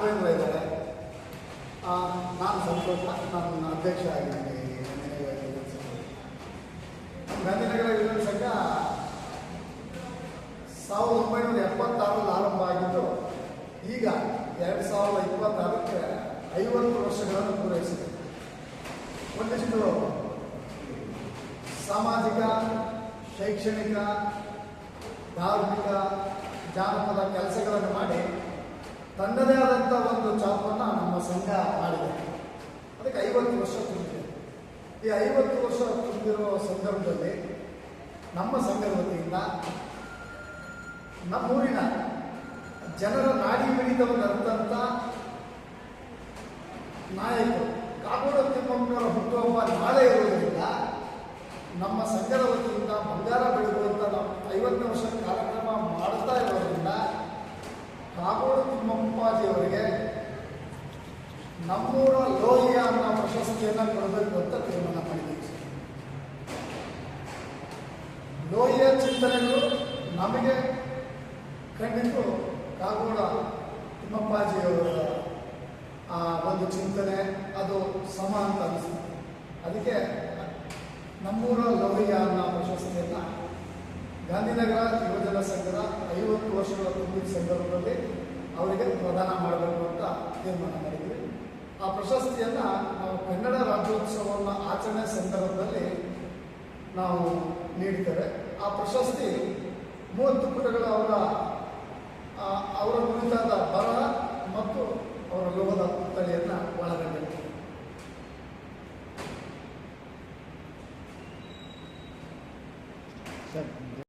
ರಾಘವೇಂದ್ರ ಇದ್ದಾರೆ, ನಾನು ಸಂತೋಷ, ನಾನು ಅಧ್ಯಕ್ಷ ಆಗಿದ್ದೀನಿ. ಗಾಂಧಿನಗರ ಯುವಜನ ಸಂಘ 1976 ಆರಂಭ ಆಗಿದ್ದು ಈಗ 2026ಕ್ಕೆ 50 ವರ್ಷಗಳನ್ನು ಪೂರೈಸಿದೆ. ಒಂದಿಷ್ಟು ಸಾಮಾಜಿಕ, ಶೈಕ್ಷಣಿಕ, ಧಾರ್ಮಿಕ, ಜಾನಪದ ಕೆಲಸಗಳನ್ನು ಮಾಡಿ ತನ್ನದೇ ಆದಂಥ ಒಂದು ಛಾಪನ್ನು ನಮ್ಮ ಸಂಘ ಮಾಡಿದೆ. ಅದಕ್ಕೆ 50 ವರ್ಷ ತುಂಬಿದೆ. ಈ 50 ವರ್ಷ ತುಂಬಿರೋ ಸಂದರ್ಭದಲ್ಲಿ ನಮ್ಮ ಸಂಘದ ವತಿಯಿಂದ ನಮ್ಮೂರಿನ ಜನರ ನಾಡಿ ಮಿಡಿತವನ್ನು ಅರ್ಥಂಥ ನಾಯಕರು ಕಾಗೋಡು ತಿಮ್ಮಪ್ಪನವರ ಹುಟ್ಟುಹಬ್ಬ ನಾಳೆ ಇರುವುದರಿಂದ ನಮ್ಮ ಸಂಘದ ವತಿಯಿಂದ ಬಂಗಾರ ಬೆಳಗುವಂಥ ನಾವು 50ನೇ ವರ್ಷದ ಕಾರ್ಯಕ್ರಮ ಮಾಡ್ತಾ ಇರೋದ್ರಿಂದ ಕಾಗೋಡು ತಿಮ್ಮಪ್ಪಾಜಿಯವರಿಗೆ ನಮ್ಮೂರ ಲೋಹಿಯ ಅನ್ನೋ ಪ್ರಶಸ್ತಿಯನ್ನು ಕೊಡಬೇಕು ಅಂತ ತೀರ್ಮಾನ ಮಾಡಿದ್ದೀವಿ. ಲೋಹಿಯ ಚಿಂತನೆಗಳು ನಮಗೆ ಖಂಡಿತ ಕಾಗೋಡ ತಿಮ್ಮಪ್ಪಾಜಿಯವರ ಆ ಒಂದು ಚಿಂತನೆ ಅದು ಸಮ ಅಂತ ಅನಿಸ್ತದೆ. ಅದಕ್ಕೆ ನಮ್ಮೂರ ಲೋಹಿಯ ಅನ್ನೋ ಪ್ರಶಸ್ತಿಯನ್ನು ಗಾಂಧಿನಗರ ಯುವಜನ ಸಂಘದ 50 ವರ್ಷಗಳ ತುಂಬಿದ ಸಂದರ್ಭದಲ್ಲಿ ಅವರಿಗೆ ಪ್ರದಾನ ಮಾಡಬೇಕು ಅಂತ ತೀರ್ಮಾನ ಮಾಡಿದ್ವಿ. ಆ ಪ್ರಶಸ್ತಿಯನ್ನು ನಾವು ಕನ್ನಡ ರಾಜ್ಯೋತ್ಸವವನ್ನು ಆಚರಣೆ ಸಂದರ್ಭದಲ್ಲಿ ನಾವು ನೀಡ್ತೇವೆ. ಆ ಪ್ರಶಸ್ತಿ 30 ಪುಟಗಳ ಅವರ ಕುರಿತಾದ ಬರಹ ಮತ್ತು ಅವರ ಲೋಹದ ಪುತ್ಥಳಿಯನ್ನು ಒಳಗೊಂಡಿದೆ.